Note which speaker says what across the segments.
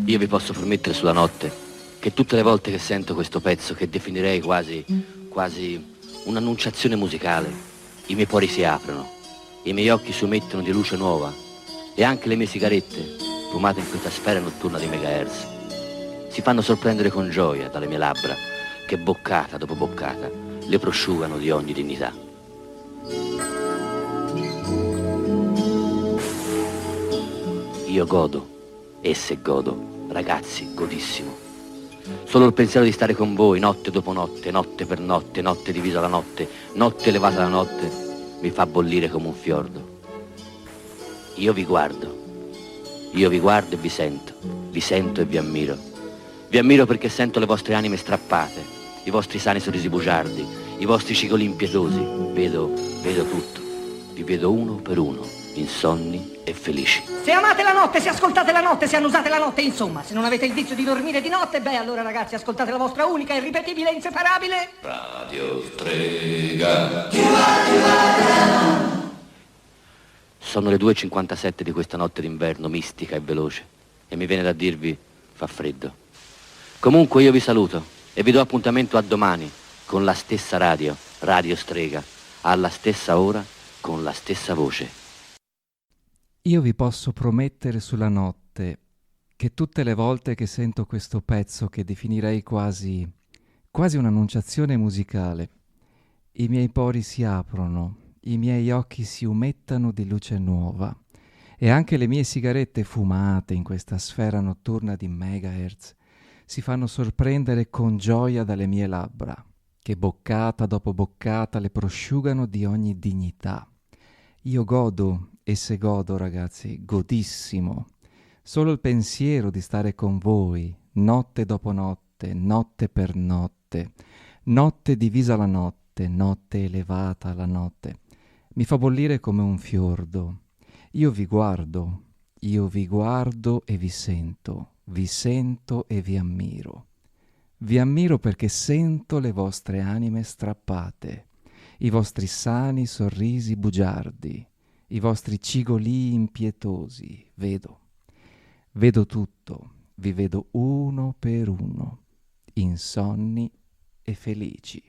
Speaker 1: Io vi posso promettere sulla notte che tutte le volte che sento questo pezzo, che definirei quasi un'annunciazione musicale, i miei pori si aprono, i miei occhi si umettono di luce nuova e anche le mie sigarette, fumate in questa sfera notturna di megahertz, si fanno sorprendere con gioia dalle mie labbra che boccata dopo boccata le prosciugano di ogni dignità. Io godo, esse godo, ragazzi, godissimo. Solo il pensiero di stare con voi notte dopo notte, notte per notte, notte divisa la notte, notte elevata la notte, mi fa bollire come un fiordo. Io vi guardo e vi sento e vi ammiro. Vi ammiro perché sento le vostre anime strappate, i vostri sani sorrisi bugiardi, i vostri cicoli impietosi. Vedo tutto, vi vedo uno per uno, insonni e felici.
Speaker 2: Se amate la notte, se ascoltate la notte, se annusate la notte, insomma, se non avete il vizio di dormire di notte, beh, allora ragazzi, ascoltate la vostra unica, irripetibile e inseparabile
Speaker 3: Radio Strega.
Speaker 1: Sono le 2:57 di questa notte d'inverno mistica e veloce e mi viene da dirvi, fa freddo. Comunque io vi saluto e vi do appuntamento a domani con la stessa radio, Radio Strega, alla stessa ora, con la stessa voce.
Speaker 4: Io vi posso promettere sulla notte che tutte le volte che sento questo pezzo, che definirei quasi un'annunciazione musicale, i miei pori si aprono, i miei occhi si umettano di luce nuova e anche le mie sigarette fumate in questa sfera notturna di megahertz si fanno sorprendere con gioia dalle mie labbra, che boccata dopo boccata le prosciugano di ogni dignità. Io godo, esse godo, ragazzi, godissimo. Solo il pensiero di stare con voi, notte dopo notte, notte per notte, notte divisa la notte, notte elevata la notte, mi fa bollire come un fiordo. Io vi guardo e vi sento e vi ammiro. Vi ammiro perché sento le vostre anime strappate, i vostri sani sorrisi bugiardi, i vostri cigolii impietosi. Vedo tutto, vi vedo uno per uno, insonni e felici.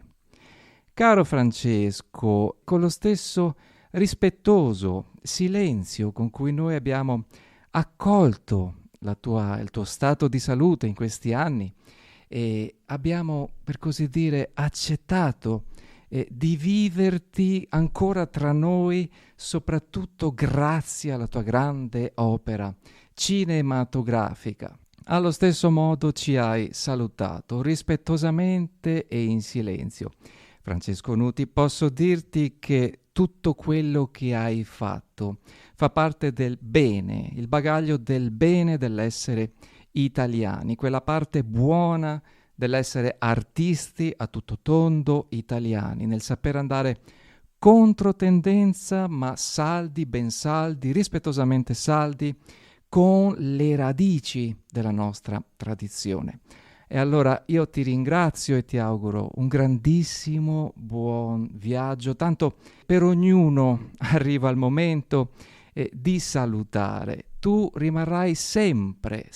Speaker 4: Caro Francesco, con lo stesso rispettoso silenzio con cui noi abbiamo accolto il tuo stato di salute in questi anni e abbiamo, per così dire, accettato di viverti ancora tra noi, soprattutto grazie alla tua grande opera cinematografica. Allo stesso modo ci hai salutato rispettosamente e in silenzio. Francesco Nuti, posso dirti che tutto quello che hai fatto fa parte del bene, il bagaglio del bene dell'essere italiani, quella parte buona dell'essere artisti a tutto tondo italiani, nel saper andare contro tendenza, ma saldi, ben saldi, rispettosamente saldi, con le radici della nostra tradizione. E allora io ti ringrazio e ti auguro un grandissimo buon viaggio, tanto per ognuno arriva il momento di salutare. Tu rimarrai sempre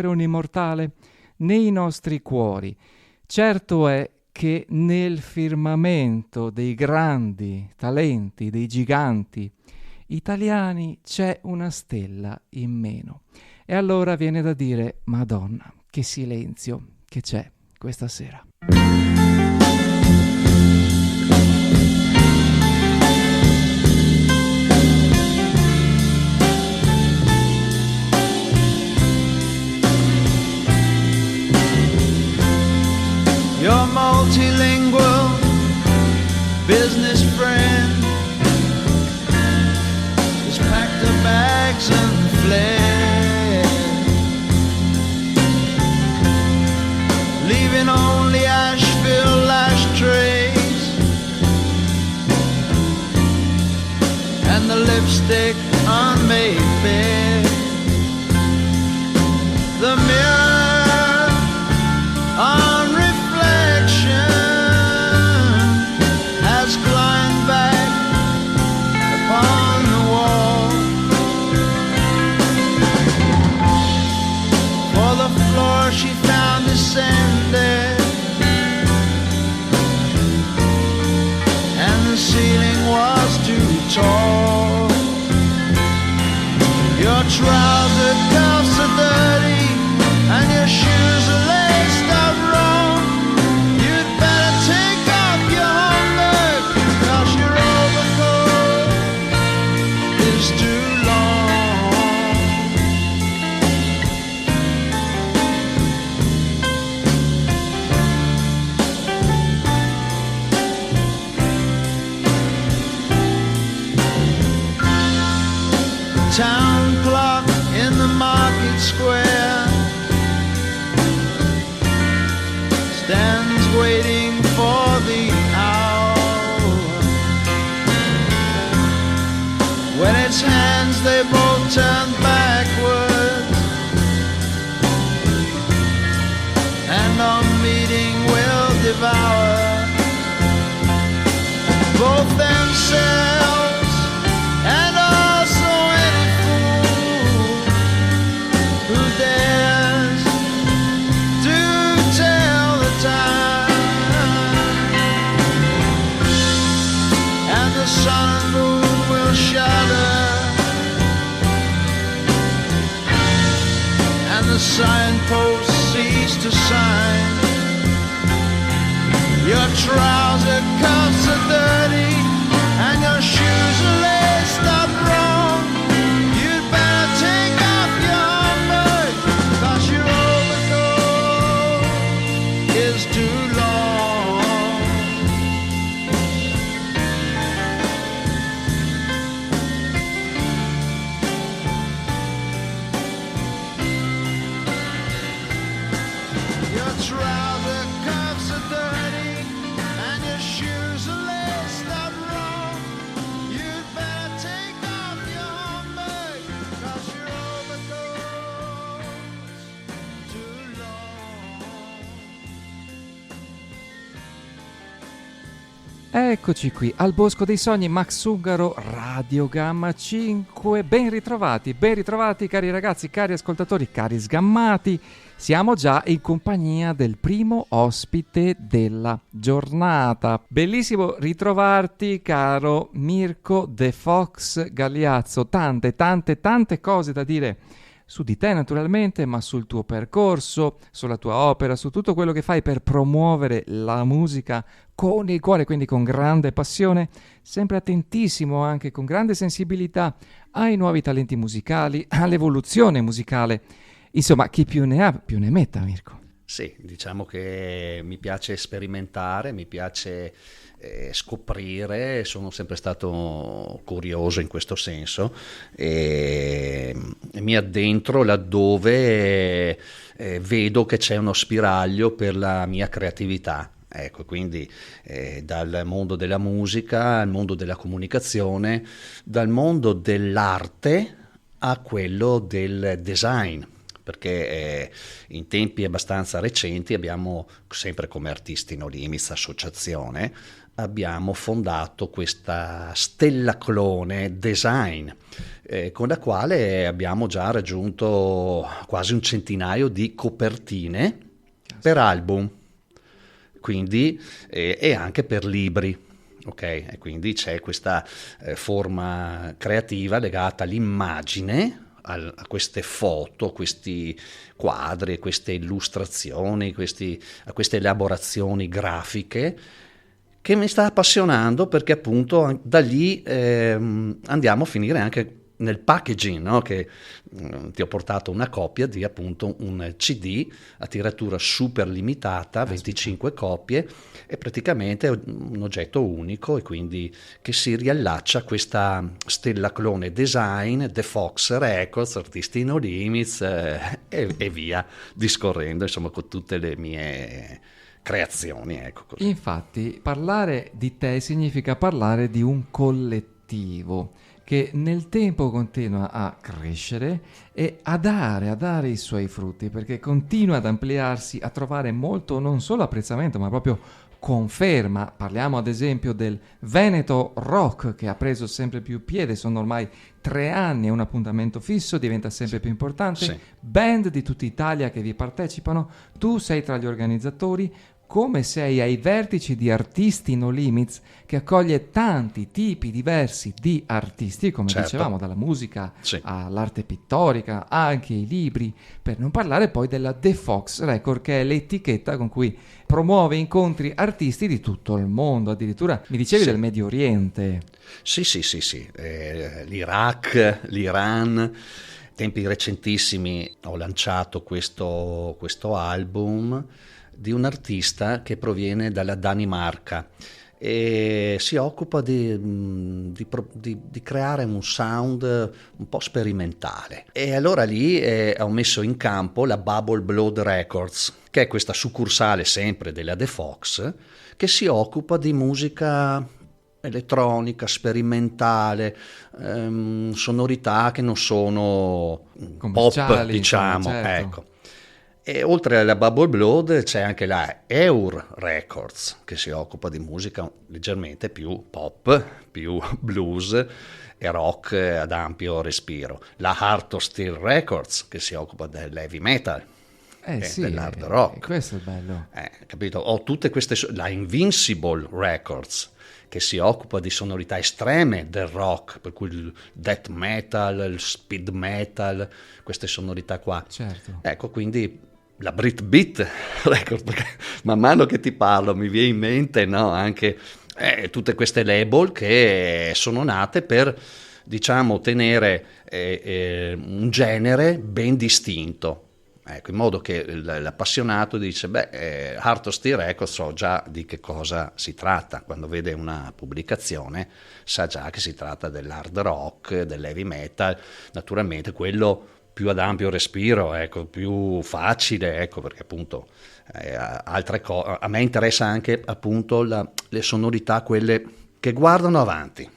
Speaker 4: un immortale nei nostri cuori. Certo è che nel firmamento dei grandi talenti, dei giganti italiani, c'è una stella in meno. E allora viene da dire, Madonna, che silenzio che c'è questa sera.
Speaker 5: Your multilingual business friend has packed her bags and fled, leaving only Asheville ashtrays and the lipstick on Mayfair. The mirror on reflection descended, and the ceiling was too tall. Your trouser cuffs are dirty, and your shoes are laced up wrong. You'd better take off your homework, 'cause your overcoat is too long. Town clock in the market square stands waiting for the hour. When its hands they both turn backwards, and our meeting will devour both themselves and also any fool who dares to tell the time. And the sun and moon will shudder, and the signposts cease to sign. Your trouser cuffs are dirty, and your shoes are laced up wrong. You'd better take off your homework, 'cause your overcoat is too long. Your trouser cuffs are dirty, and your shoes are laced up wrong. You'd better take off your homework, 'cause your overcoat's too long.
Speaker 4: Eccoci qui al Bosco dei Sogni, Max Ungaro, Radio Gamma 5. Ben ritrovati cari ragazzi, cari ascoltatori, cari sgammati. Siamo già in compagnia del primo ospite della giornata. Bellissimo ritrovarti, caro Mirko De Fox Gagliazzo. Tante cose da dire su di te naturalmente, ma sul tuo percorso, sulla tua opera, su tutto quello che fai per promuovere la musica con il cuore, quindi con grande passione, sempre attentissimo anche con grande sensibilità ai nuovi talenti musicali, all'evoluzione musicale. Insomma, chi più ne ha più ne metta, Mirko.
Speaker 6: Sì, diciamo che mi piace sperimentare, mi piace scoprire, sono sempre stato curioso in questo senso e mi addentro laddove vedo che c'è uno spiraglio per la mia creatività. Ecco, quindi dal mondo della musica al mondo della comunicazione, dal mondo dell'arte a quello del design, perché in tempi abbastanza recenti abbiamo, sempre come Artisti No Limits associazione, abbiamo fondato questa Stella Clone Design, con la quale abbiamo già raggiunto quasi un centinaio di copertine per album, quindi e anche per libri. Ok, e quindi c'è questa forma creativa legata all'immagine, a queste foto, questi quadri, queste illustrazioni, a queste elaborazioni grafiche che mi sta appassionando, perché appunto da lì andiamo a finire anche nel packaging, no? Che ti ho portato una copia di appunto un CD a tiratura super limitata, 25 copie, e praticamente è un oggetto unico, e quindi che si riallaccia a questa Stella Clone Design, The Fox Records, Artisti No Limits e via discorrendo, insomma, con tutte le mie creazioni, ecco così.
Speaker 4: Infatti parlare di te significa parlare di un collettivo che nel tempo continua a crescere e a dare i suoi frutti, perché continua ad ampliarsi, a trovare molto non solo apprezzamento ma proprio conferma. Parliamo ad esempio del Veneto Rock, che ha preso sempre più piede, sono ormai 3 anni, è un appuntamento fisso, diventa sempre più importante.
Speaker 6: Sì.
Speaker 4: Band di tutta Italia che vi partecipano, tu sei tra gli organizzatori. Come sei ai vertici di Artisti No Limits, che accoglie tanti tipi diversi di artisti, come
Speaker 6: Certo.
Speaker 4: dicevamo, dalla musica
Speaker 6: Sì.
Speaker 4: all'arte pittorica, anche i libri, per non parlare poi della The Fox Record, che è l'etichetta con cui promuove incontri artisti di tutto il mondo, addirittura mi dicevi
Speaker 6: Sì.
Speaker 4: del Medio Oriente.
Speaker 6: Sì. L'Iraq, l'Iran. Tempi recentissimi ho lanciato questo album di un artista che proviene dalla Danimarca e si occupa di creare un sound un po' sperimentale. E allora lì ho messo in campo la Bubble Blood Records, che è questa succursale sempre della The Fox, che si occupa di musica elettronica, sperimentale, sonorità che non sono pop,
Speaker 4: Commerciali,
Speaker 6: diciamo,
Speaker 4: insomma, certo.
Speaker 6: ecco. E oltre alla Bubble Blood c'è anche la Eur Records, che si occupa di musica leggermente più pop, più blues e rock ad ampio respiro. La Heart of Steel Records, che si occupa dell'heavy metal e
Speaker 4: Sì,
Speaker 6: dell'hard rock.
Speaker 4: questo è bello.
Speaker 6: Capito? Ho tutte queste, la Invincible Records, che si occupa di sonorità estreme del rock, per cui il death metal, il speed metal, queste sonorità qua.
Speaker 4: Certo.
Speaker 6: Ecco, quindi la Britbeat Record, perché man mano che ti parlo mi viene in mente, no, anche tutte queste label che sono nate per, diciamo, tenere un genere ben distinto. Ecco, in modo che l'appassionato dice, Heart of Steel Records, so già di che cosa si tratta. Quando vede una pubblicazione sa già che si tratta dell'hard rock, dell'heavy metal, naturalmente quello più ad ampio respiro, ecco, più facile, ecco, perché appunto altre cose. A me interessa anche appunto le sonorità, quelle che guardano avanti.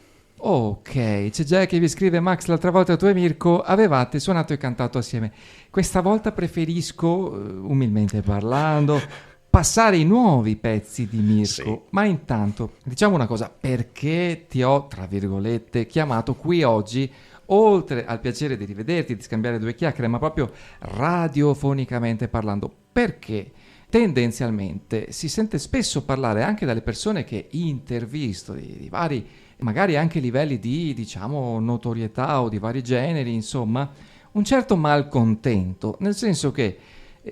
Speaker 4: Ok, c'è già che vi scrive Max, l'altra volta tu e Mirko avevate suonato e cantato assieme. Questa volta preferisco, umilmente parlando, passare i nuovi pezzi di Mirko.
Speaker 6: Sì.
Speaker 4: Ma intanto, diciamo una cosa, perché ti ho, tra virgolette, chiamato qui oggi, oltre al piacere di rivederti, di scambiare 2 chiacchiere, ma proprio radiofonicamente parlando, perché tendenzialmente si sente spesso parlare anche dalle persone che intervisto di vari, magari anche livelli di, diciamo, notorietà o di vari generi, insomma, un certo malcontento, nel senso che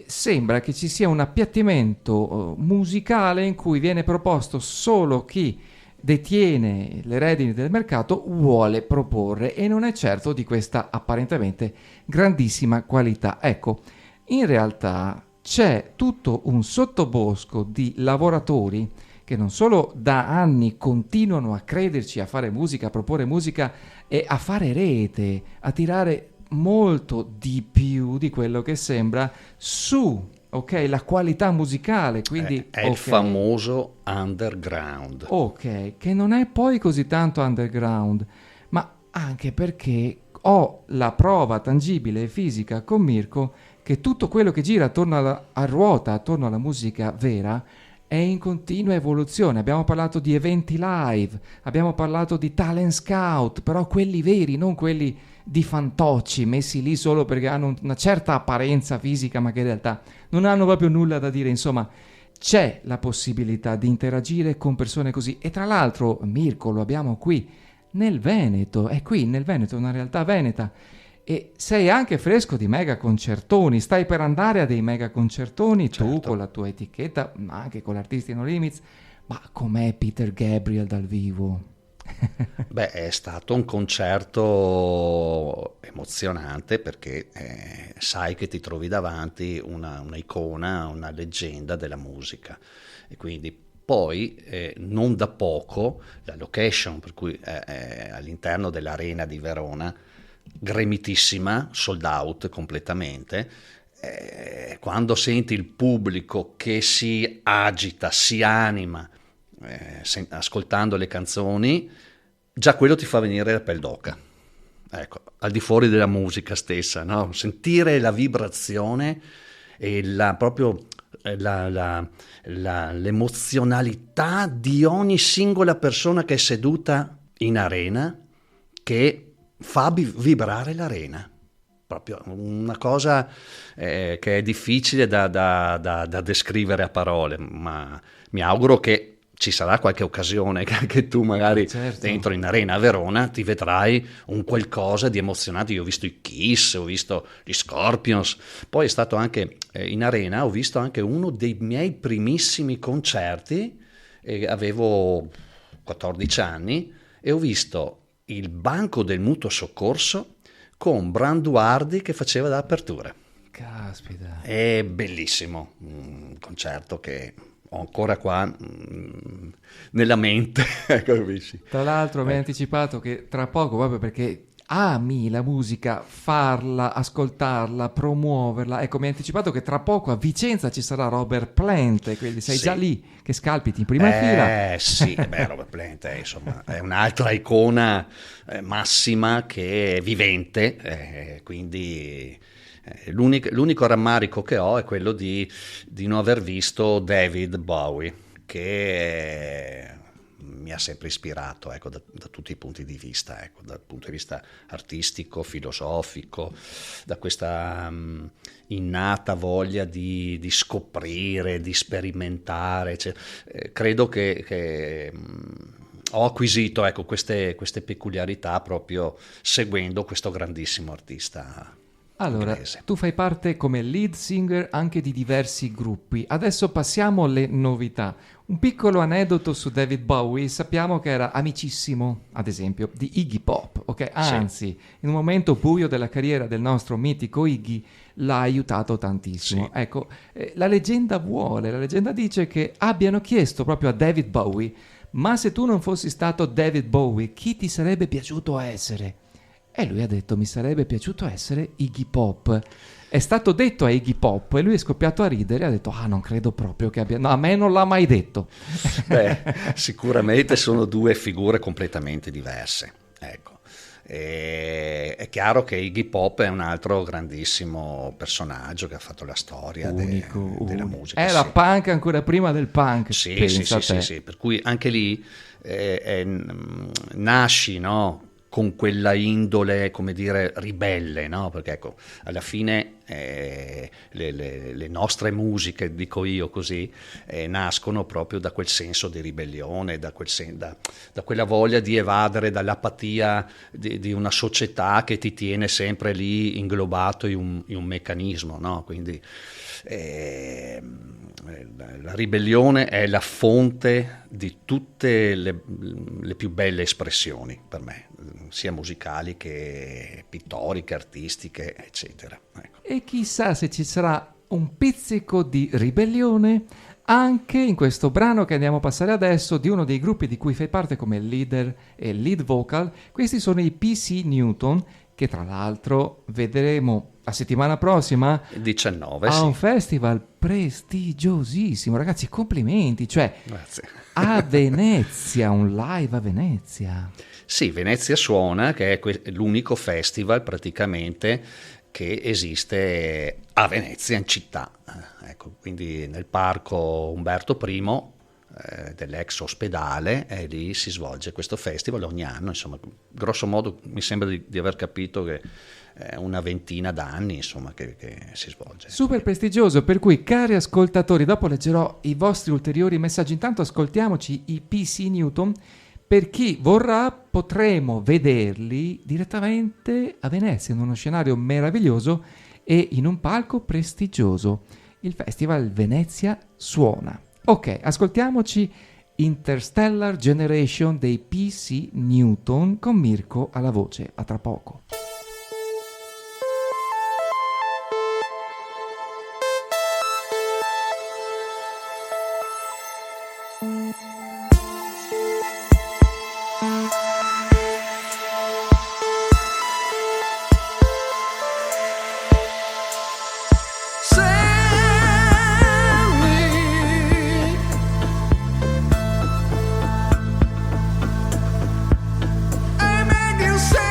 Speaker 4: sembra che ci sia un appiattimento musicale in cui viene proposto solo chi detiene le redini del mercato vuole proporre, e non è certo di questa apparentemente grandissima qualità. Ecco, in realtà c'è tutto un sottobosco di lavoratori che non solo da anni continuano a crederci, a fare musica, a proporre musica e a fare rete, a tirare molto di più di quello che sembra su, ok, la qualità musicale, quindi
Speaker 6: È il famoso underground.
Speaker 4: ok, che non è poi così tanto underground, ma anche perché ho la prova tangibile e fisica con Mirko che tutto quello che gira attorno a ruota, attorno alla musica vera, è in continua evoluzione. Abbiamo parlato di eventi live, abbiamo parlato di talent scout, però quelli veri, non quelli di fantocci messi lì solo perché hanno una certa apparenza fisica ma che in realtà non hanno proprio nulla da dire. Insomma, c'è la possibilità di interagire con persone così. E tra l'altro, Mirko, lo abbiamo qui nel Veneto, è qui nel Veneto, una realtà veneta, e sei anche fresco di mega concertoni, stai per andare a dei mega concertoni, tu
Speaker 6: Certo.
Speaker 4: con la tua etichetta, ma anche con l'Artisti No Limits. Ma com'è Peter Gabriel dal vivo?
Speaker 6: Beh, è stato un concerto emozionante perché sai che ti trovi davanti una icona, una leggenda della musica, e quindi poi non da poco la location, per cui all'interno dell'Arena di Verona, gremitissima, sold out completamente. Quando senti il pubblico che si agita, si anima ascoltando le canzoni, già quello ti fa venire la pelle d'oca, ecco, al di fuori della musica stessa, no? Sentire la vibrazione e proprio l'emozionalità di ogni singola persona che è seduta in arena, che fa vibrare l'arena. Proprio una cosa che è difficile da descrivere a parole, ma mi auguro che ci sarà qualche occasione che anche tu magari dentro in arena a Verona ti vedrai un qualcosa di emozionante. Io ho visto i Kiss, ho visto gli Scorpions, poi è stato anche in arena, ho visto anche uno dei miei primissimi concerti, avevo 14 anni e ho visto il banco del mutuo soccorso con Branduardi che faceva da apertura.
Speaker 4: Caspita.
Speaker 6: È bellissimo, un concerto che ho ancora qua nella mente.
Speaker 4: Tra l'altro mi hai anticipato che tra poco, proprio perché ami la musica, farla, ascoltarla, promuoverla, ecco, mi hai anticipato che tra poco a Vicenza ci sarà Robert Plant, quindi sei già lì che scalpiti in prima fila.
Speaker 6: Sì, Robert Plant insomma, è un'altra icona massima che è vivente, quindi l'unico rammarico che ho è quello di non aver visto David Bowie, che mi ha sempre ispirato, ecco, da tutti i punti di vista, ecco, dal punto di vista artistico, filosofico, da questa innata voglia di scoprire, di sperimentare. Cioè, credo che ho acquisito, ecco, queste peculiarità proprio seguendo questo grandissimo artista.
Speaker 4: Allora,
Speaker 6: inglese.
Speaker 4: tu fai parte come lead singer anche di diversi gruppi. Adesso passiamo alle novità. Un piccolo aneddoto su David Bowie. Sappiamo che era amicissimo, ad esempio, di Iggy Pop, ok? Anzi, in un momento buio della carriera del nostro mitico Iggy l'ha aiutato tantissimo.
Speaker 6: Sì.
Speaker 4: Ecco, la leggenda dice che abbiano chiesto proprio a David Bowie: ma se tu non fossi stato David Bowie, chi ti sarebbe piaciuto essere? E lui ha detto: mi sarebbe piaciuto essere Iggy Pop. È stato detto a Iggy Pop e lui è scoppiato a ridere e ha detto: non credo proprio che abbia... No, a me non l'ha mai detto.
Speaker 6: Sicuramente sono due figure completamente diverse, ecco. È chiaro che Iggy Pop è un altro grandissimo personaggio che ha fatto la storia della musica.
Speaker 4: Era punk ancora prima del punk.
Speaker 6: Sì, per cui anche lì nasci, no? Con quella indole, come dire, ribelle, no? Perché ecco, alla fine le nostre musiche, dico io così, nascono proprio da quel senso di ribellione, da quella voglia di evadere dall'apatia di una società che ti tiene sempre lì inglobato in un meccanismo, no? Quindi la ribellione è la fonte di tutte le più belle espressioni per me, sia musicali che pittoriche, artistiche, eccetera. Ecco.
Speaker 4: E chissà se ci sarà un pizzico di ribellione anche in questo brano che andiamo a passare adesso, di uno dei gruppi di cui fai parte come leader e lead vocal. Questi sono i PC Newton, che tra l'altro vedremo la settimana prossima
Speaker 6: 19
Speaker 4: a un festival prestigiosissimo. Ragazzi, complimenti, cioè
Speaker 6: Grazie.
Speaker 4: A Venezia, un live a Venezia.
Speaker 6: Sì, Venezia Suona, che è l'unico festival praticamente che esiste a Venezia, in città. Ecco, quindi nel parco Umberto I dell'ex ospedale, e lì si svolge questo festival ogni anno. Insomma, grosso modo mi sembra di aver capito che è una ventina d'anni, insomma, che si svolge.
Speaker 4: Super prestigioso, per cui cari ascoltatori, dopo leggerò i vostri ulteriori messaggi. Intanto ascoltiamoci i PC Newton. Per chi vorrà potremo vederli direttamente a Venezia, in uno scenario meraviglioso e in un palco prestigioso, il Festival Venezia Suona. Ok, ascoltiamoci Interstellar Generation dei PC Newton con Mirko alla voce. A tra poco.
Speaker 5: I make you say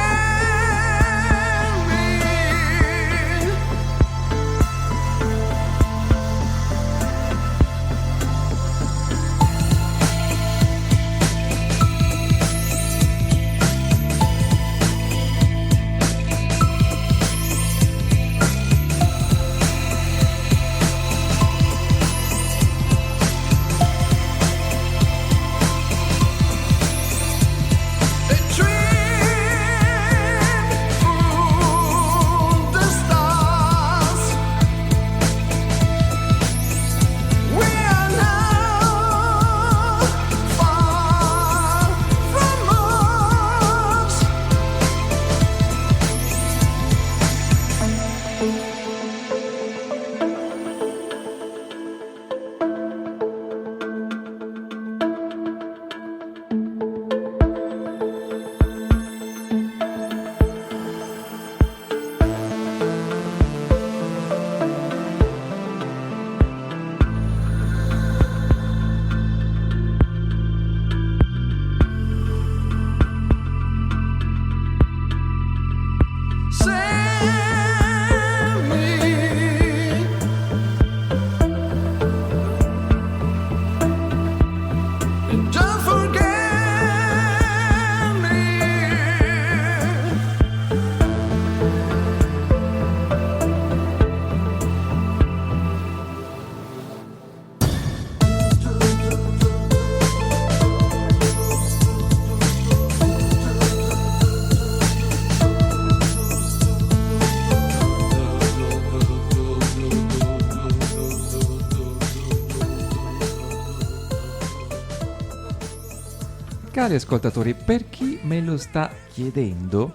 Speaker 4: Cari ascoltatori, per chi me lo sta chiedendo,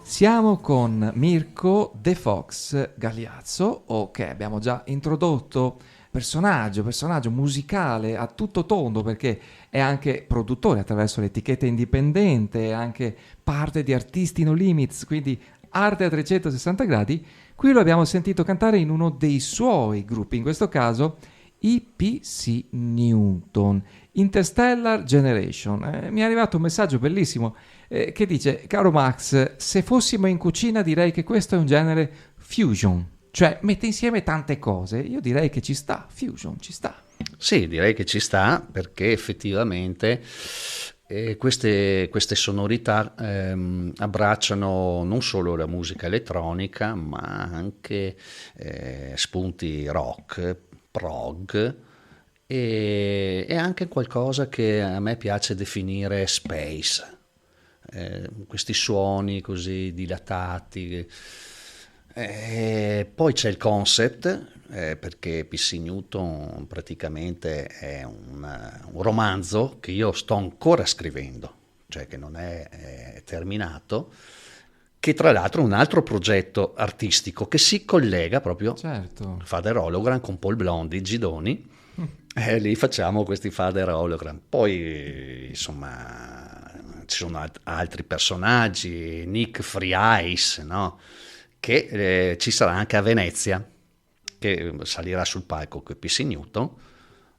Speaker 4: siamo con Mirko De Fox Gagliazzo, che abbiamo già introdotto, personaggio musicale a tutto tondo, perché è anche produttore attraverso l'etichetta indipendente, è anche parte di Artisti No Limits, quindi arte a 360 gradi. Qui lo abbiamo sentito cantare in uno dei suoi gruppi, in questo caso IPC Newton, Interstellar Generation. Mi è arrivato un messaggio bellissimo che dice: caro Max, se fossimo in cucina direi che questo è un genere fusion, cioè mette insieme tante cose. Io direi che ci sta, fusion ci sta.
Speaker 6: Sì, direi che ci sta, perché effettivamente queste sonorità abbracciano non solo la musica elettronica, ma anche spunti rock, prog, e anche qualcosa che a me piace definire space, questi suoni così dilatati. Poi c'è il concept, perché PC Newton praticamente è un romanzo che io sto ancora scrivendo, cioè che non è terminato, che tra l'altro è un altro progetto artistico che si collega proprio,
Speaker 4: certo,
Speaker 6: Father Hologram con Paul Blondi, Gidoni, lì facciamo questi Father Hologram. Poi insomma ci sono altri personaggi, Nick Free Eyes, no? Che ci sarà anche a Venezia, che salirà sul palco con PC Newton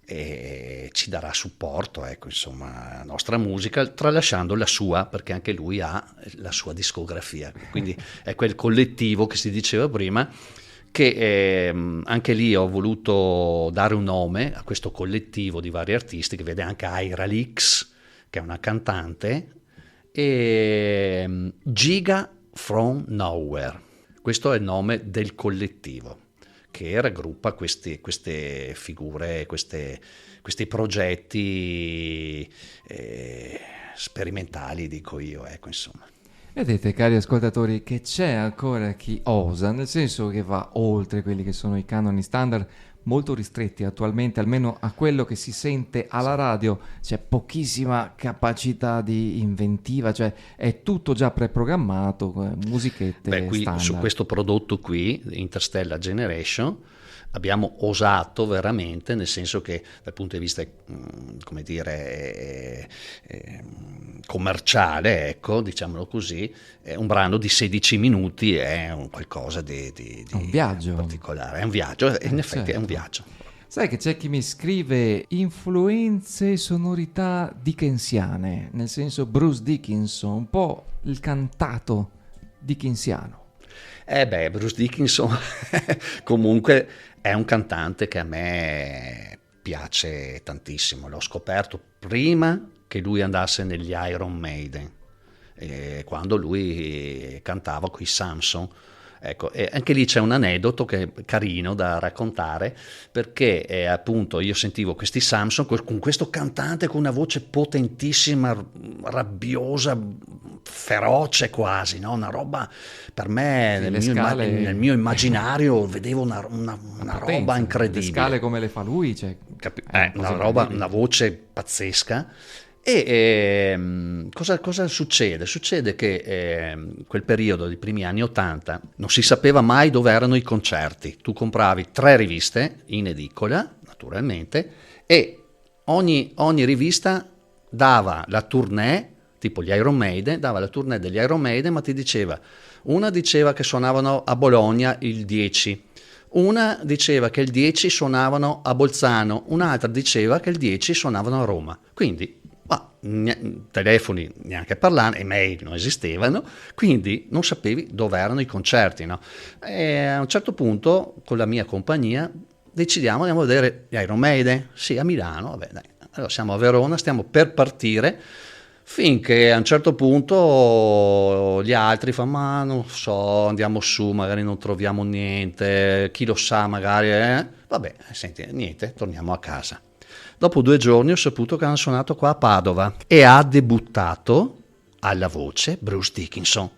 Speaker 6: e ci darà supporto, ecco, insomma, la nostra musica, tralasciando la sua, perché anche lui ha la sua discografia, quindi è quel collettivo che si diceva prima, che anche lì ho voluto dare un nome a questo collettivo di vari artisti, che vede anche Ira Lix, che è una cantante, e Giga From Nowhere. Questo è il nome del collettivo che raggruppa queste figure, questi progetti sperimentali, dico io, ecco, insomma.
Speaker 4: Vedete, cari ascoltatori, che c'è ancora chi osa, nel senso che va oltre quelli che sono i canoni standard molto ristretti attualmente, almeno a quello che si sente alla radio. C'è pochissima capacità di inventiva, cioè è tutto già preprogrammato, musichette
Speaker 6: qui
Speaker 4: standard.
Speaker 6: Su questo prodotto qui, Interstellar Generation, abbiamo osato veramente, nel senso che dal punto di vista, come dire, commerciale, ecco, diciamolo così, un brano di 16 minuti è un qualcosa di
Speaker 4: un viaggio
Speaker 6: particolare, è un viaggio, in effetti
Speaker 4: certo.
Speaker 6: È un viaggio.
Speaker 4: Sai che c'è chi mi scrive influenze sonorità dickensiane, nel senso Bruce Dickinson, un po' il cantato dickensiano.
Speaker 6: Bruce Dickinson comunque è un cantante che a me piace tantissimo. L'ho scoperto prima che lui andasse negli Iron Maiden, quando lui cantava con i Samson. Ecco, e anche lì c'è un aneddoto che è carino da raccontare, perché appunto io sentivo questi Samson con questo cantante con una voce potentissima, rabbiosa, feroce quasi, no? Una roba, per me, nel mio immaginario vedevo una roba incredibile.
Speaker 4: Le scale come le fa lui, cioè,
Speaker 6: una voce pazzesca. E cosa succede? Succede che quel periodo dei primi anni 80 non si sapeva mai dove erano i concerti. Tu compravi 3 riviste in edicola, naturalmente, e ogni rivista dava la tournée, tipo gli Iron Maiden, dava la tournée degli Iron Maiden, ma ti diceva, una diceva che suonavano a Bologna il 10, una diceva che il 10 suonavano a Bolzano, un'altra diceva che il 10 suonavano a Roma. Quindi telefoni neanche parlare, email non esistevano, quindi non sapevi dove erano i concerti, no? E a un certo punto con la mia compagnia decidiamo, andiamo a vedere gli Iron Maiden, sì, a Milano, vabbè, dai. Allora siamo a Verona, stiamo per partire, finché a un certo punto gli altri fanno, ma non so, andiamo su, magari non troviamo niente, chi lo sa, magari, vabbè, senti, niente, torniamo a casa. Dopo 2 giorni ho saputo che hanno suonato qua a Padova e ha debuttato alla voce Bruce Dickinson.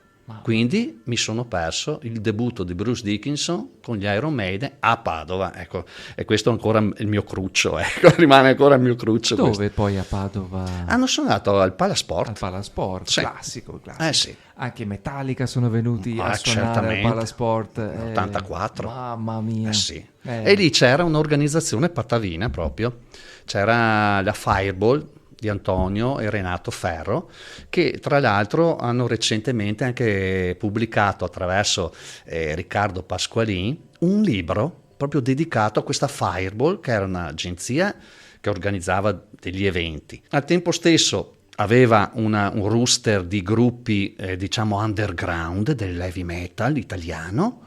Speaker 6: Quindi mi sono perso il debutto di Bruce Dickinson con gli Iron Maiden a Padova, ecco, e questo è ancora il mio cruccio, ecco, rimane ancora il mio cruccio.
Speaker 4: Dove
Speaker 6: questo.
Speaker 4: poi a Padova?
Speaker 6: Hanno suonato al Palasport.
Speaker 4: Al Palasport,
Speaker 6: Sì.
Speaker 4: classico.
Speaker 6: Sì.
Speaker 4: Anche Metallica sono venuti a suonare
Speaker 6: certamente.
Speaker 4: al Palasport.
Speaker 6: 84.
Speaker 4: Mamma mia.
Speaker 6: Sì. E lì c'era un'organizzazione patavina proprio, c'era la Fireball di Antonio e Renato Ferro, che tra l'altro hanno recentemente anche pubblicato attraverso Riccardo Pasqualin un libro proprio dedicato a questa Fireball, che era un'agenzia che organizzava degli eventi. Al tempo stesso aveva un roster di gruppi diciamo underground del heavy metal italiano,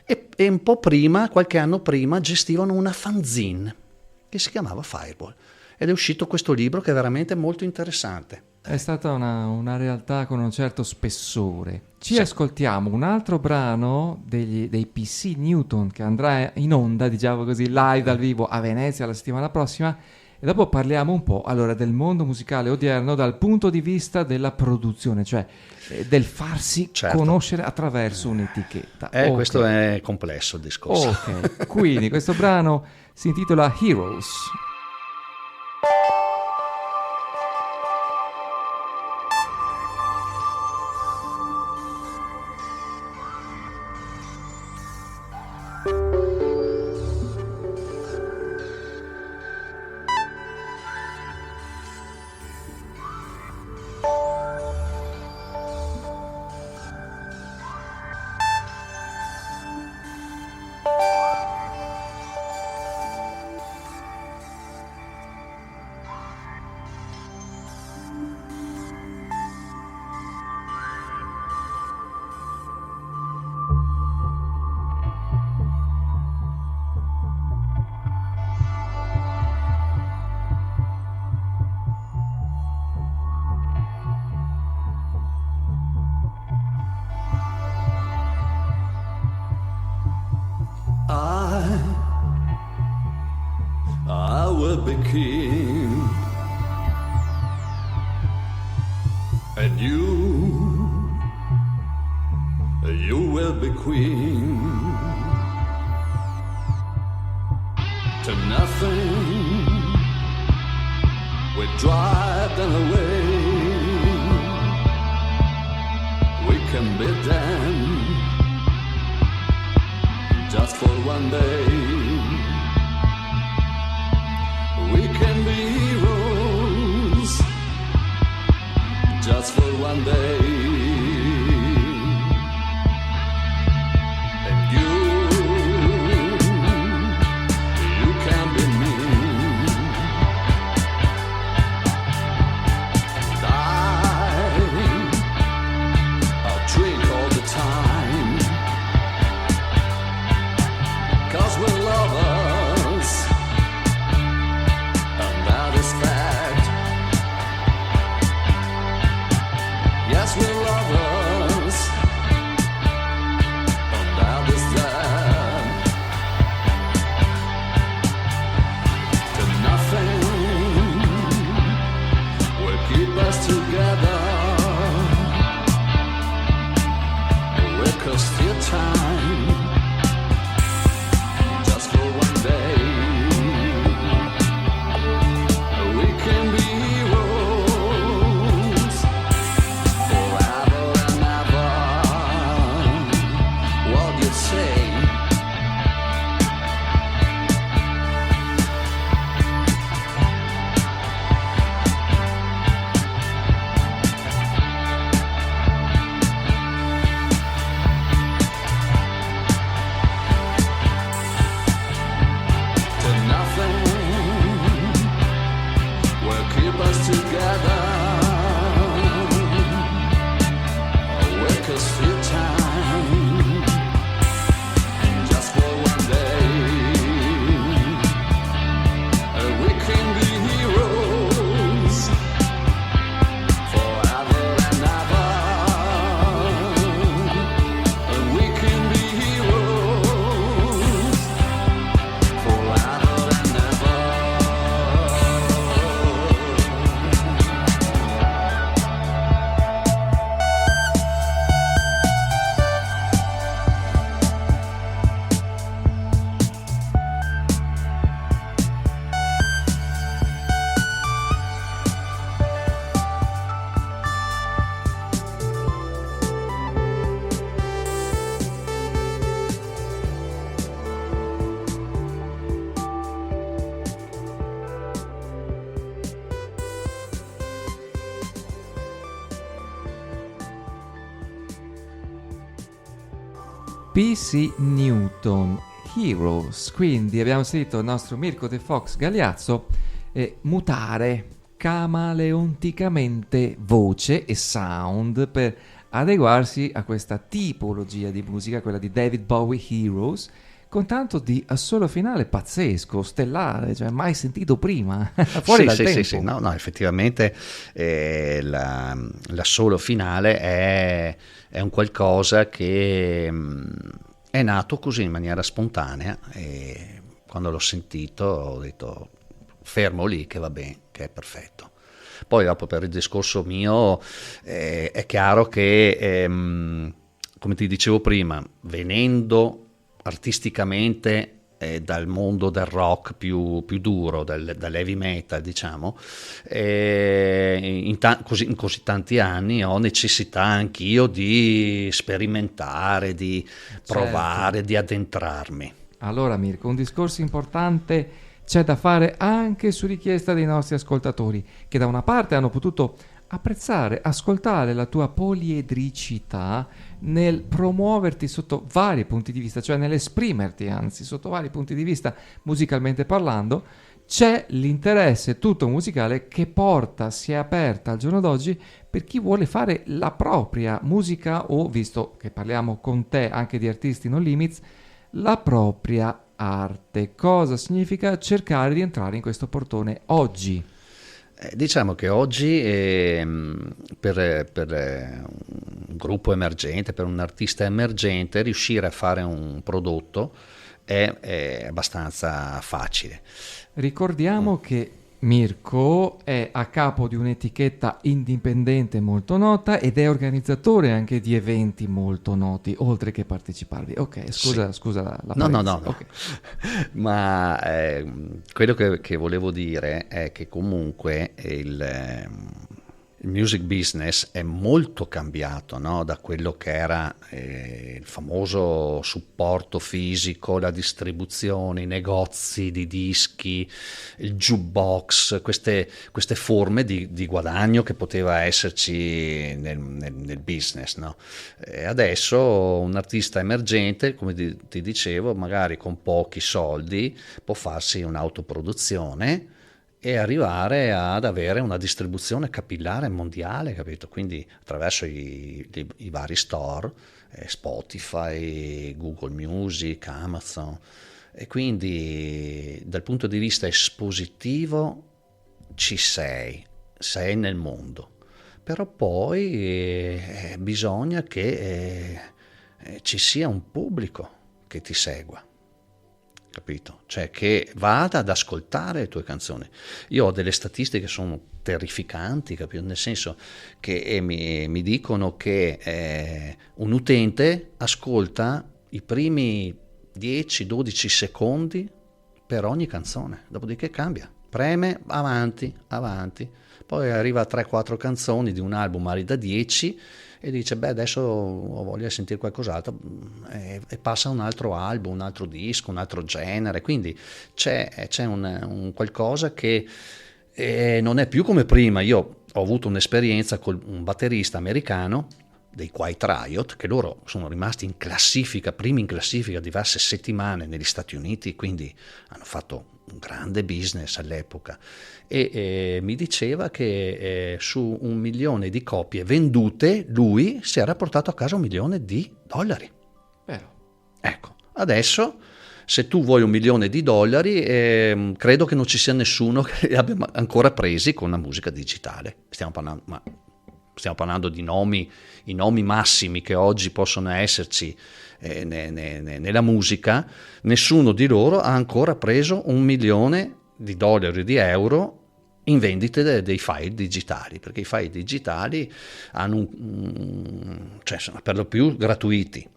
Speaker 6: e un po' prima, qualche anno prima, gestivano una fanzine che si chiamava Fireball, ed è uscito questo libro che è veramente molto interessante.
Speaker 4: È stata una realtà con un certo spessore. Ci
Speaker 6: Sì.
Speaker 4: ascoltiamo un altro brano dei PC Newton, che andrà in onda, diciamo così, live dal vivo a Venezia la settimana prossima, e dopo parliamo un po' allora del mondo musicale odierno dal punto di vista della produzione, cioè del farsi conoscere attraverso un'etichetta. Ok.
Speaker 6: Questo è complesso il discorso.
Speaker 4: Ok, quindi questo brano si intitola Heroes.
Speaker 3: I will be king, and you will be queen. To nothing we drive them away. We can be them just for one day. We can be heroes just for one day. And you can be me. And I'll drink all the time, 'cause we're lovers, and that is fact. Yes, we're lovers.
Speaker 4: PC Newton, Heroes. Quindi abbiamo sentito il nostro Mirko De Fox Galeazzo mutare camaleonticamente voce e sound per adeguarsi a questa tipologia di musica, quella di David Bowie Heroes, con tanto di assolo finale pazzesco, stellare, cioè mai sentito prima, fuori dal tempo.
Speaker 6: Sì, no, effettivamente l'assolo finale è un qualcosa che è nato così in maniera spontanea, e quando l'ho sentito ho detto fermo lì che va bene, che è perfetto. Poi dopo, per il discorso mio, è chiaro che come ti dicevo prima, venendo artisticamente dal mondo del rock più duro, dall'heavy metal, diciamo, in così tanti anni ho necessità anch'io di sperimentare, di provare, certo, di addentrarmi.
Speaker 4: Allora Mirko, un discorso importante c'è da fare anche su richiesta dei nostri ascoltatori, che da una parte hanno potuto apprezzare, ascoltare la tua poliedricità nel promuoverti sotto vari punti di vista, cioè nell'esprimerti anzi sotto vari punti di vista musicalmente parlando. C'è l'interesse tutto musicale che porta, si è aperta al giorno d'oggi per chi vuole fare la propria musica o, visto che parliamo con te anche di Artisti No Limits, la propria arte. Cosa significa cercare di entrare in questo portone oggi?
Speaker 6: Diciamo che oggi per un gruppo emergente, per un artista emergente, riuscire a fare un prodotto è abbastanza facile.
Speaker 4: Ricordiamo che Mirko è a capo di un'etichetta indipendente molto nota ed è organizzatore anche di eventi molto noti, oltre che parteciparvi. Ok, scusa la
Speaker 6: No.
Speaker 4: Okay.
Speaker 6: Ma quello che volevo dire è che comunque il music business è molto cambiato, no? Da quello che era il famoso supporto fisico, la distribuzione, i negozi di dischi, il jukebox, queste forme di guadagno che poteva esserci nel business, no? Adesso un artista emergente, come ti dicevo, magari con pochi soldi può farsi un'autoproduzione e arrivare ad avere una distribuzione capillare mondiale, capito? Quindi attraverso i vari store, Spotify, Google Music, Amazon, e quindi dal punto di vista espositivo ci sei nel mondo, però poi bisogna che ci sia un pubblico che ti segua, capito? Cioè che vada ad ascoltare le tue canzoni. Io ho delle statistiche che sono terrificanti, capito? Nel senso che mi dicono che un utente ascolta i primi 10-12 secondi per ogni canzone, dopodiché cambia, preme avanti, poi arriva a 3-4 canzoni di un album magari da 10 e dice adesso ho voglia di sentire qualcos'altro, e passa un altro album, un altro disco, un altro genere. Quindi c'è un qualcosa che non è più come prima. Io ho avuto un'esperienza con un batterista americano dei Quiet Riot, che loro sono rimasti primi in classifica diverse settimane negli Stati Uniti, quindi hanno fatto un grande business all'epoca, e mi diceva che su 1 milione di copie vendute lui si era portato a casa $1 milione.
Speaker 4: Vero.
Speaker 6: Ecco, adesso se tu vuoi $1 milione, credo che non ci sia nessuno che li abbia ancora presi con la musica digitale. Stiamo parlando di i nomi massimi che oggi possono esserci nella musica. Nessuno di loro ha ancora preso $1 milione, di euro in vendite dei file digitali, perché i file digitali hanno cioè sono per lo più gratuiti,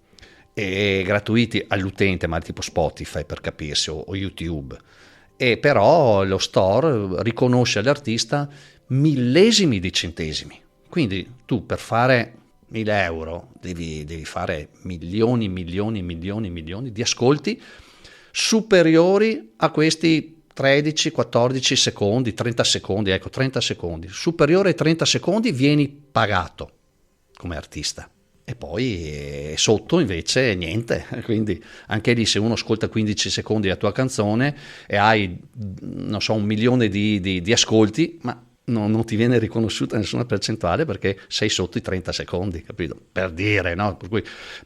Speaker 6: e gratuiti all'utente, ma tipo Spotify per capirsi, o YouTube, e però lo store riconosce all'artista millesimi di centesimi. Quindi tu per fare 1.000 euro devi fare milioni di ascolti superiori a questi 13, 14 secondi, 30 secondi, ecco 30 secondi. Superiore ai 30 secondi vieni pagato come artista. e poi sotto invece niente. Quindi anche lì, se uno ascolta 15 secondi la tua canzone e hai, non so, 1 milione di ascolti, ma non ti viene riconosciuta nessuna percentuale perché sei sotto i 30 secondi, capito? Per dire, no? Per cui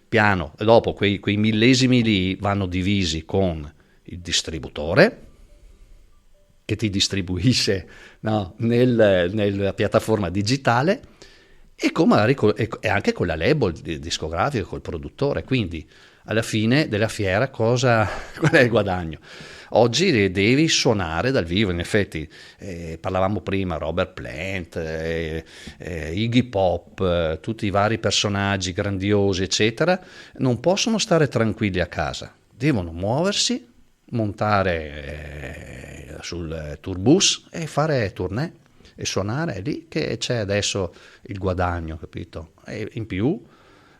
Speaker 6: piano, e dopo quei millesimi lì vanno divisi con il distributore che ti distribuisce, no, nella piattaforma digitale, e magari e anche con la label discografica, col produttore. Quindi alla fine della fiera qual è il guadagno? Oggi devi suonare dal vivo. In effetti parlavamo prima, Robert Plant, Iggy Pop, tutti i vari personaggi grandiosi eccetera, non possono stare tranquilli a casa, devono muoversi, montare sul tourbus e fare tournée e suonare. È lì che c'è adesso il guadagno, capito? E in più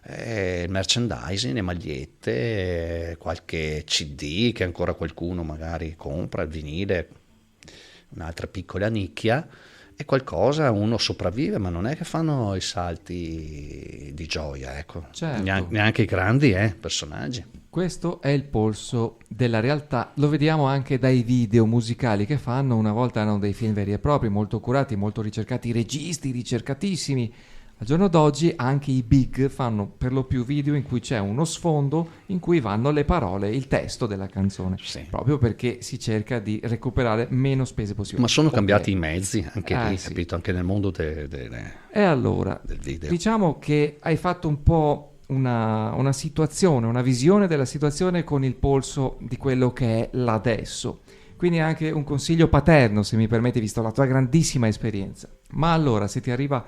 Speaker 6: il merchandising, le magliette, qualche CD che ancora qualcuno magari compra, il vinile, un'altra piccola nicchia, e qualcosa uno sopravvive, ma non è che fanno i salti di gioia, ecco.
Speaker 4: Certo.
Speaker 6: Neanche i grandi personaggi.
Speaker 4: Questo è il polso della realtà, lo vediamo anche dai video musicali che fanno. Una volta erano dei film veri e propri, molto curati, molto ricercati, registi ricercatissimi. Al giorno d'oggi anche i big fanno per lo più video in cui c'è uno sfondo in cui vanno le parole, il testo della canzone,
Speaker 6: Sì.
Speaker 4: proprio perché si cerca di recuperare meno spese possibile.
Speaker 6: Ma sono
Speaker 4: Ok.
Speaker 6: cambiati i mezzi anche lì,
Speaker 4: Sì.
Speaker 6: capito? Anche nel mondo
Speaker 4: E allora,
Speaker 6: del video.
Speaker 4: diciamo che hai fatto un po' una situazione, una visione della situazione con il polso di quello che è l'adesso. Quindi anche un consiglio paterno, se mi permetti, visto la tua grandissima esperienza. Ma allora, se ti arriva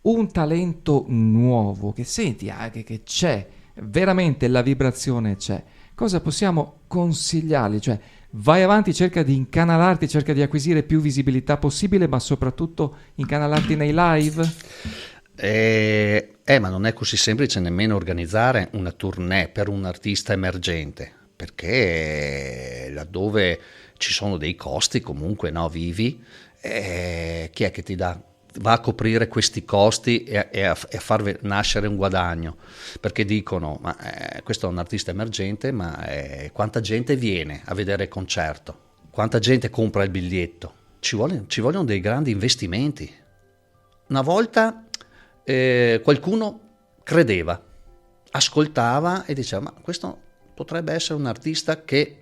Speaker 4: un talento nuovo, che senti anche che c'è, veramente la vibrazione c'è, cosa possiamo consigliargli? Cioè, vai avanti, cerca di incanalarti, cerca di acquisire più visibilità possibile, ma soprattutto incanalarti nei live?
Speaker 6: Ma non è così semplice nemmeno organizzare una tournée per un artista emergente, perché laddove ci sono dei costi comunque, no, vivi, chi è che ti va a coprire questi costi e a far nascere un guadagno? Perché dicono, ma questo è un artista emergente, ma quanta gente viene a vedere il concerto? Quanta gente compra il biglietto? Ci vogliono dei grandi investimenti. Una volta qualcuno credeva, ascoltava e diceva, ma questo potrebbe essere un artista che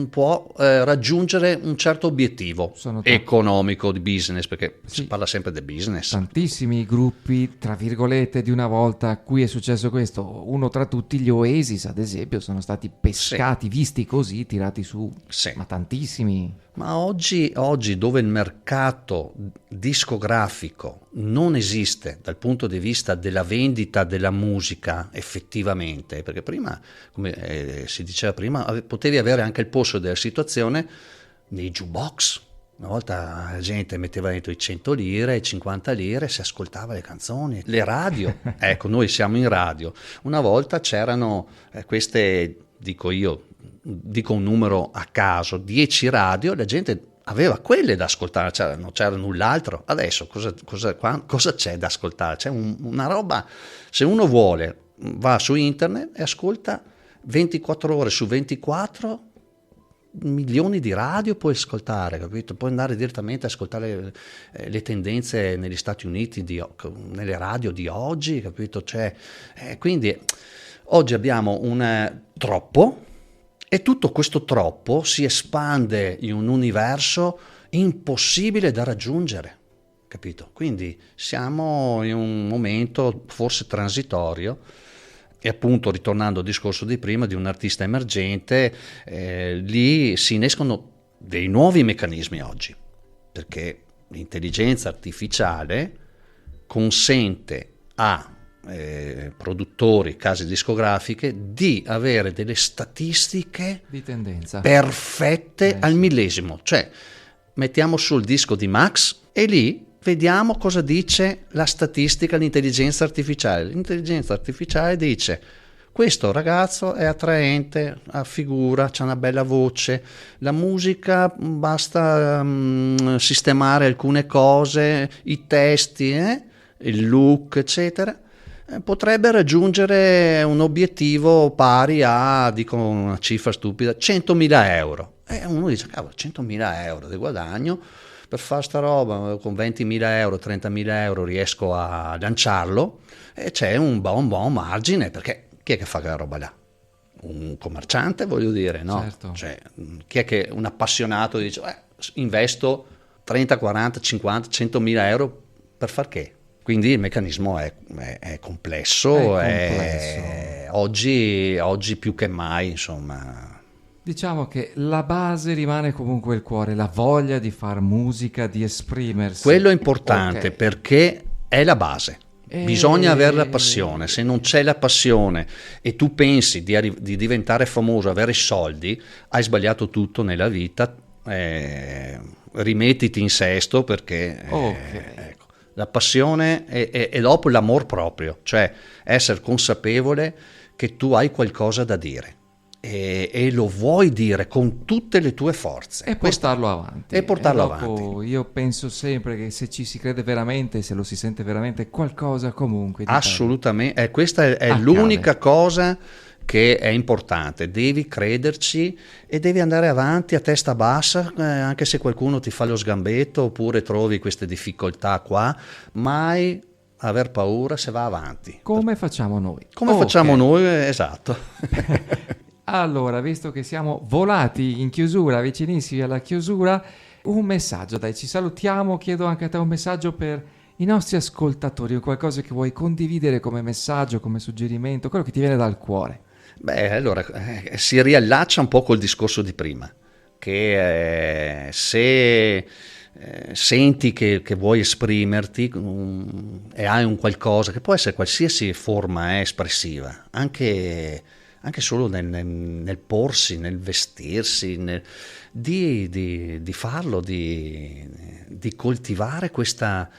Speaker 6: può raggiungere un certo obiettivo economico, di business, perché
Speaker 4: Sì.
Speaker 6: si parla sempre del business.
Speaker 4: Tantissimi gruppi, tra virgolette, di una volta a cui è successo questo. Uno tra tutti, gli Oasis, ad esempio, sono stati pescati, visti così, tirati su.
Speaker 6: Sì.
Speaker 4: Ma tantissimi.
Speaker 6: Ma oggi dove il mercato discografico non esiste dal punto di vista della vendita della musica effettivamente, perché prima, come si diceva prima, potevi avere anche il polso della situazione nei jukebox. Una volta la gente metteva dentro i 100 lire, i 50 lire, si ascoltava le canzoni. Le radio, ecco, noi siamo in radio. Una volta c'erano queste, dico un numero a caso, 10 radio, la gente aveva quelle da ascoltare, non c'era null'altro. Adesso cosa c'è da ascoltare? C'è una roba, se uno vuole va su internet e ascolta 24 ore su 24, milioni di radio puoi ascoltare, capito? Puoi andare direttamente a ascoltare le tendenze negli Stati Uniti, nelle radio di oggi, capito? Quindi oggi abbiamo un troppo, e tutto questo troppo si espande in un universo impossibile da raggiungere, capito? Quindi siamo in un momento forse transitorio, e appunto, ritornando al discorso di prima di un artista emergente, lì si innescono dei nuovi meccanismi oggi, perché l'intelligenza artificiale consente a produttori, case discografiche di avere delle statistiche
Speaker 4: Di tendenza.
Speaker 6: perfette al millesimo. Cioè, mettiamo sul disco di Max e lì vediamo cosa dice la statistica, l'intelligenza artificiale. L'intelligenza artificiale dice: questo ragazzo è attraente, ha figura, c'ha una bella voce, la musica basta sistemare alcune cose, i testi, il look, eccetera. potrebbe raggiungere un obiettivo pari a, dico una cifra stupida, 100.000 euro. E uno dice, cavolo, 100.000 euro di guadagno, per fare sta roba con 20.000 euro, 30.000 euro riesco a lanciarlo, e c'è un buon margine, perché chi è che fa quella roba là? Un commerciante, voglio dire, no?
Speaker 4: Certo.
Speaker 6: Cioè, chi è che un appassionato dice, investo 30, 40, 50, 100.000 euro per far che? Quindi il meccanismo è complesso, oggi più che mai, insomma.
Speaker 4: Diciamo che la base rimane comunque il cuore, la voglia di far musica, di esprimersi.
Speaker 6: Quello è importante,
Speaker 4: Ok.
Speaker 6: perché è la base. Bisogna avere la passione. Se non c'è la passione e tu pensi di diventare famoso, avere soldi, hai sbagliato tutto nella vita. Rimettiti in sesto, perché ecco, la passione e dopo l'amor proprio, cioè essere consapevole che tu hai qualcosa da dire e lo vuoi dire con tutte le tue forze
Speaker 4: E portarlo avanti.
Speaker 6: E portarlo
Speaker 4: dopo
Speaker 6: avanti.
Speaker 4: Io penso sempre che se ci si crede veramente, se lo si sente veramente, qualcosa comunque di bello.
Speaker 6: Assolutamente, questa è
Speaker 4: Accade.
Speaker 6: l'unica cosa che è importante. Devi crederci e devi andare avanti a testa bassa, anche se qualcuno ti fa lo sgambetto oppure trovi queste difficoltà qua, mai aver paura, se va avanti.
Speaker 4: Come facciamo noi.
Speaker 6: Come
Speaker 4: Ok.
Speaker 6: facciamo noi, esatto.
Speaker 4: Allora, visto che siamo volati in chiusura, vicinissimi alla chiusura, un messaggio, dai, ci salutiamo, chiedo anche a te un messaggio per i nostri ascoltatori, qualcosa che vuoi condividere come messaggio, come suggerimento, quello che ti viene dal cuore.
Speaker 6: Beh, allora si riallaccia un po' col discorso di prima, che se senti che vuoi esprimerti e hai un qualcosa, che può essere qualsiasi forma espressiva, anche solo nel porsi, nel vestirsi, di farlo, di coltivare questa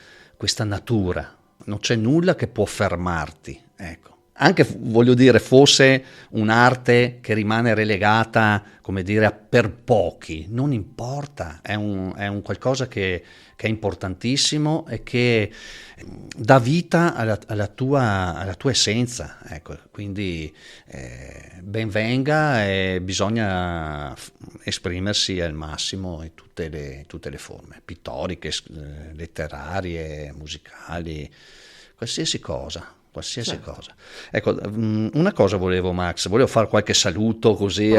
Speaker 6: natura. Non c'è nulla che può fermarti, ecco. Anche, voglio dire, fosse un'arte che rimane relegata, come dire, per pochi, non importa, è un qualcosa che è importantissimo e che dà vita alla tua essenza, ecco. Quindi ben venga, e bisogna esprimersi al massimo in tutte le forme, pittoriche, letterarie, musicali, qualsiasi cosa.
Speaker 4: Certo.
Speaker 6: Cosa. Ecco, una cosa volevo fare qualche saluto così,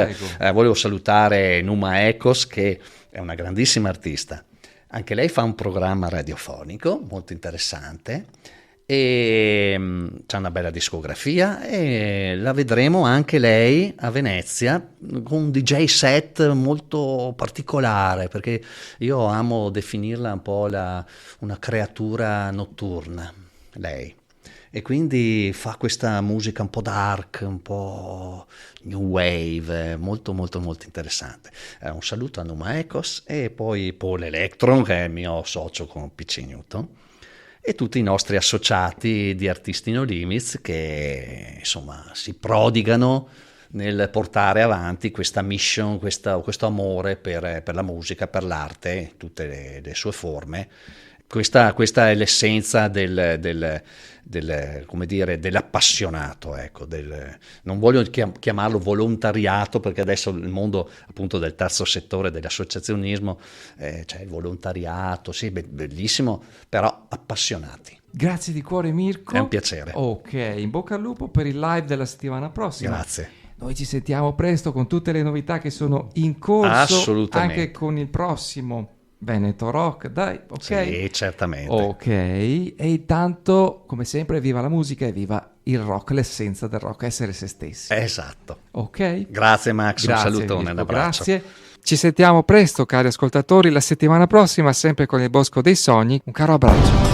Speaker 6: volevo salutare Numa Ecos, che è una grandissima artista. Anche lei fa un programma radiofonico molto interessante e c'ha una bella discografia, e la vedremo anche lei a Venezia con un DJ set molto particolare, perché io amo definirla un po' una creatura notturna, lei. E quindi fa questa musica un po' dark, un po' new wave, molto molto molto interessante. Un saluto a Numa Ecos e poi Paul Electron, che è il mio socio con PC Newton, e tutti i nostri associati di Artisti No Limits, che insomma si prodigano nel portare avanti questa mission, questo amore per la musica, per l'arte, tutte le sue forme. Questa è l'essenza come dire, dell'appassionato, ecco, non voglio chiamarlo volontariato, perché adesso il mondo appunto del terzo settore, dell'associazionismo, c'è il volontariato, sì, bellissimo, però appassionati.
Speaker 4: Grazie di cuore Mirko.
Speaker 6: È un piacere.
Speaker 4: Ok, in bocca al lupo per il live della settimana prossima.
Speaker 6: Grazie.
Speaker 4: Noi ci sentiamo presto con tutte le novità che sono in corso,
Speaker 6: Assolutamente.
Speaker 4: anche con il prossimo Veneto Rock, dai, ok?
Speaker 6: Sì, certamente.
Speaker 4: Ok, e intanto, come sempre, viva la musica e viva il rock, l'essenza del rock, essere se stessi.
Speaker 6: Esatto.
Speaker 4: Ok?
Speaker 6: Grazie Max,
Speaker 4: Grazie,
Speaker 6: un salutone,
Speaker 4: Mirko,
Speaker 6: un abbraccio.
Speaker 4: grazie. Ci sentiamo presto, cari ascoltatori, la settimana prossima, sempre con il Bosco dei Sogni. Un caro abbraccio.